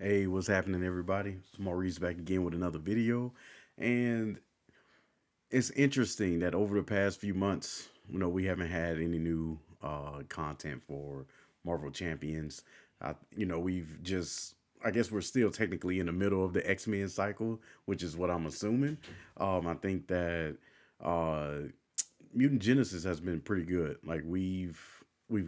Hey, what's happening, everybody? It's Maurice back again with another video. And it's interesting that over the past few months, we haven't had any new content for Marvel Champions. We've just, I guess we're still technically in the middle of the X-Men cycle, which is what I'm assuming. I think that uh, Mutant Genesis has been pretty good. Like we've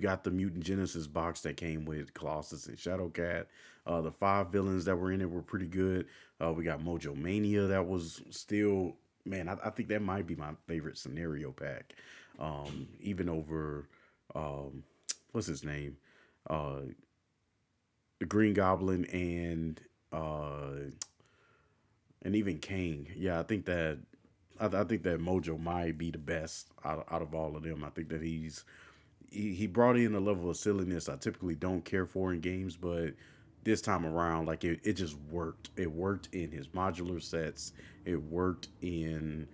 got the Mutant Genesis box that came with Colossus and Shadowcat. The five villains that were in it were pretty good. We got Mojo Mania that was still, man. I think that might be my favorite scenario pack. Even over um, what's his name, uh, the Green Goblin and even Kang. Yeah, I think that Mojo might be the best out of all of them. I think that he brought in a level of silliness I typically don't care for in games, but this time around, like it just worked. It worked in his modular sets. It worked in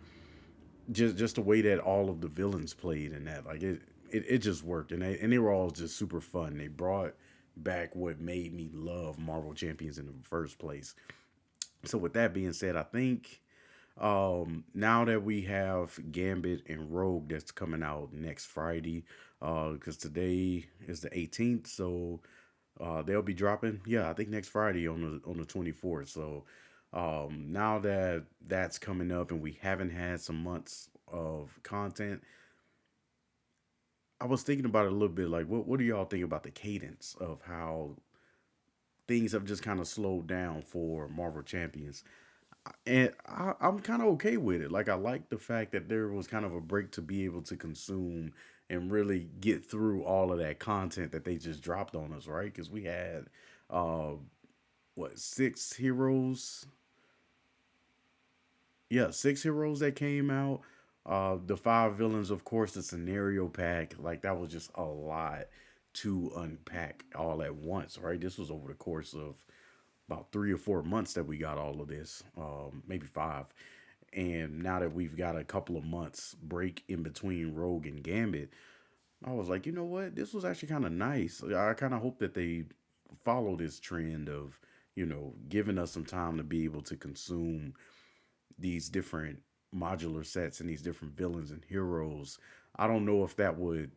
just the way that all of the villains played in that. Like it just worked, and they were all just super fun. They brought back what made me love Marvel Champions in the first place. So with that being said, I think now that we have Gambit and Rogue that's coming out next Friday, because today is the 18th, so they'll be dropping. Yeah, I think next Friday on the 24th. So now that that's coming up, and we haven't had some months of content, I was thinking about it a little bit. Like, what do y'all think about the cadence of how things have just kind of slowed down for Marvel Champions? And I'm kind of okay with it. Like I like the fact that there was kind of a break to be able to consume and really get through all of that content that they just dropped on us, right? Because we had uh what, six heroes? Yeah, six heroes that came out. The five villains, of course, the scenario pack. Like that was just a lot to unpack all at once, right? This was over the course of about 3 or 4 months that we got all of this, maybe five. And now that we've got a couple of months break in between Rogue and Gambit, I was like, you know what? This was actually kind of nice. I kind of hope that they follow this trend of, giving us some time to be able to consume these different modular sets and these different villains and heroes. I don't know if that would,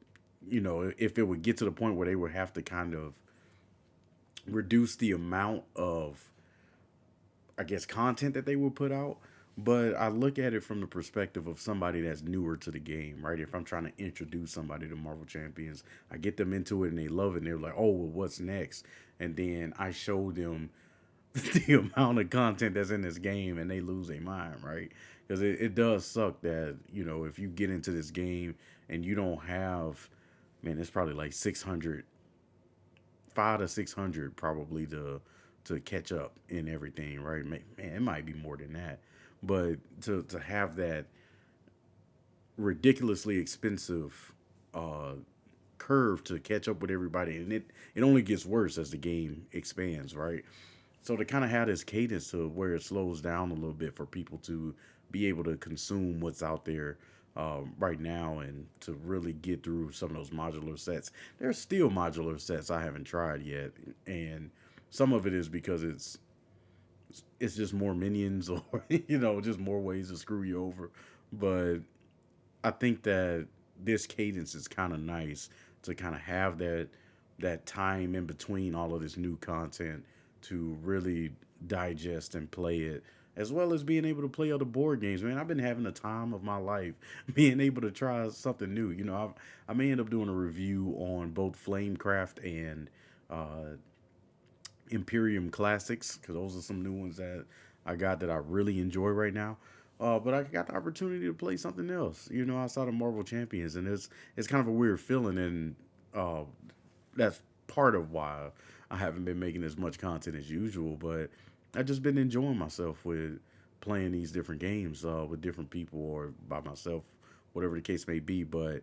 if it would get to the point where they would have to kind of reduce the amount of, I guess, content that they will put out. But I look at it from the perspective of somebody that's newer to the game, right? If I'm trying to introduce somebody to Marvel Champions, I get them into it and they love it. And they're like, oh, well, what's next? And then I show them the amount of content that's in this game and they lose their mind, right? Because it does suck that, if you get into this game and you don't have, man, it's probably like 600, 5 to 600 probably to catch up in everything, right? Man, it might be more than that, but to have that ridiculously expensive uh, curve to catch up with everybody, and it only gets worse as the game expands, right? So to kind of have this cadence to where it slows down a little bit for people to be able to consume what's out there right now and to really get through some of those modular sets. There's still modular sets I haven't tried yet, and some of it is because it's just more minions or just more ways to screw you over. But I think that this cadence is kind of nice to kind of have that time in between all of this new content to really digest and play it, as well as being able to play other board games. Man, I've been having the time of my life being able to try something new. I may end up doing a review on both Flamecraft and uh, Imperium Classics, because those are some new ones that I got that I really enjoy right now. But I got the opportunity to play something else, outside of Marvel Champions, and it's kind of a weird feeling, and uh, that's part of why I haven't been making as much content as usual. But I've just been enjoying myself with playing these different games with different people or by myself, whatever the case may be. But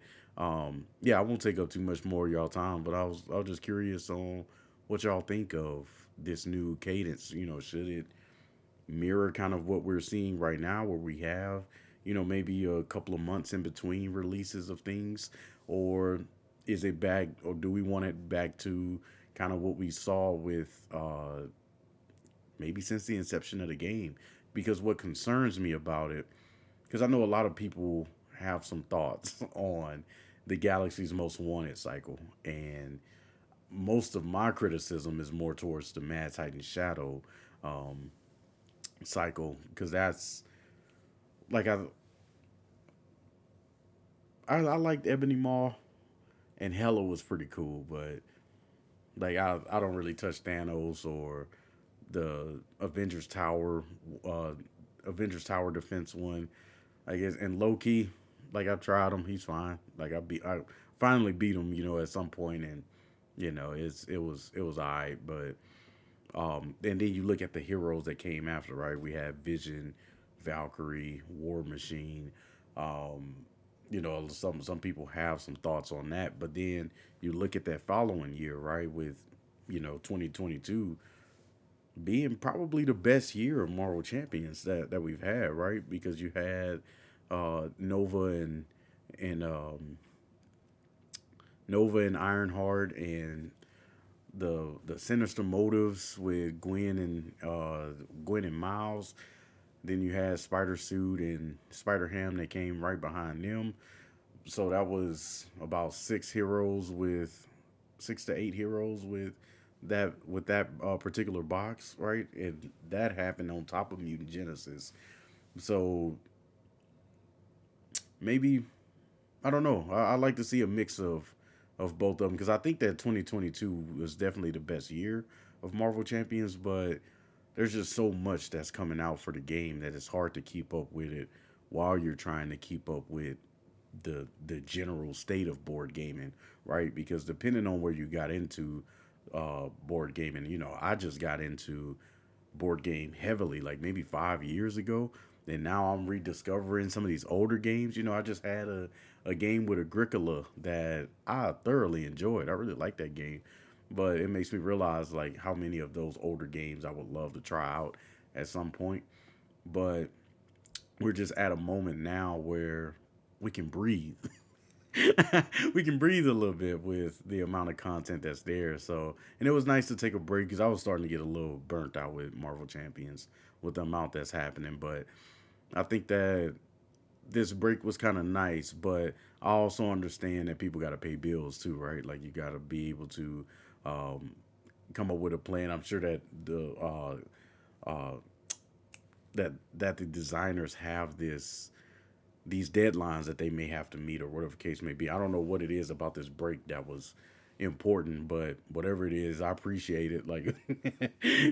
yeah, I won't take up too much more of y'all time. But I was just curious on what y'all think of this new cadence. Should it mirror kind of what we're seeing right now, where we have, maybe a couple of months in between releases of things, or is it back, or do we want it back to kind of what we saw with maybe since the inception of the game. Because what concerns me about it, because I know a lot of people have some thoughts on the Galaxy's Most Wanted cycle, and most of my criticism is more towards the Mad Titan Shadow um, cycle, because that's like I liked Ebony Maw, and Hella was pretty cool, but like I don't really touch Thanos or the uh, Avengers Tower defense one. I guess, and low key, like I tried him, he's fine. Like I finally beat him, at some point, and it was alright. But and then you look at the heroes that came after, right? We had Vision, Valkyrie, War Machine. Um, some people have some thoughts on that, but then you look at that following year, right? With 2022 being probably the best year of Marvel Champions that we've had, right? Because you had Nova and Nova and Ironheart and the sinister motives with Gwen and Miles. Then you had Spider Suit and Spider Ham that came right behind them. So that was about 6 to 8 heroes with that particular box, right? And that happened on top of Mutant Genesis. So maybe I don't know. I like to see a mix of both of them because I think that 2022 was definitely the best year of Marvel Champions, but there's just so much that's coming out for the game that it's hard to keep up with it while you're trying to keep up with the general state of board gaming, right? Because depending on where you got into board gaming, I just got into board game heavily, like maybe 5 years ago. And now I'm rediscovering some of these older games. I just had a game with Agricola that I thoroughly enjoyed. I really like that game. But it makes me realize like how many of those older games I would love to try out at some point. But we're just at a moment now where we can breathe. We can breathe a little bit with the amount of content that's there. So, and it was nice to take a break because I was starting to get a little burnt out with Marvel Champions with the amount that's happening. But I think that this break was kind of nice, but I also understand that people got to pay bills too, right? Like you got to be able to um, come up with a plan. I'm sure that uh, that the designers have these deadlines that they may have to meet or whatever the case may be. I don't know what it is about this break that was important, but whatever it is, I appreciate it. Like,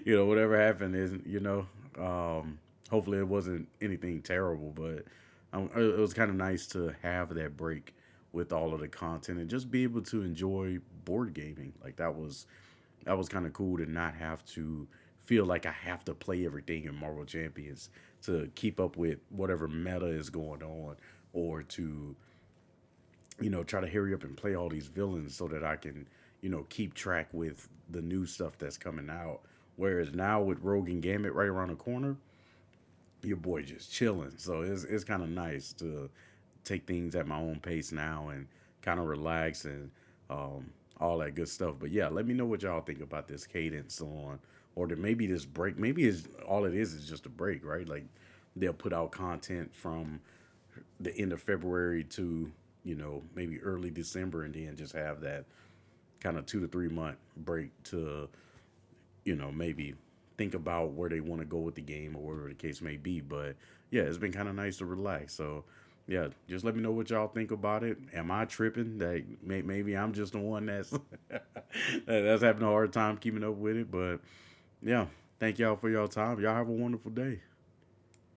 whatever happened is, hopefully it wasn't anything terrible, but it was kind of nice to have that break with all of the content and just be able to enjoy board gaming. Like that was kind of cool to not have to feel like I have to play everything in Marvel Champions to keep up with whatever meta is going on or to try to hurry up and play all these villains so that I can keep track with the new stuff that's coming out. Whereas now with Rogue and Gambit right around the corner, your boy just chilling. So it's kind of nice to take things at my own pace now and kind of relax and all that good stuff. But yeah, let me know what y'all think about this cadence on, or that maybe this break. Maybe is all it is just a break, right? Like they'll put out content from the end of February to maybe early December, and then just have that kind of 2 to 3 month break to maybe think about where they want to go with the game or whatever the case may be. But yeah, it's been kind of nice to relax. So yeah, just let me know what y'all think about it. Am I tripping? That maybe I'm just the one that's having a hard time keeping up with it. But yeah, thank y'all for y'all time. Y'all have a wonderful day.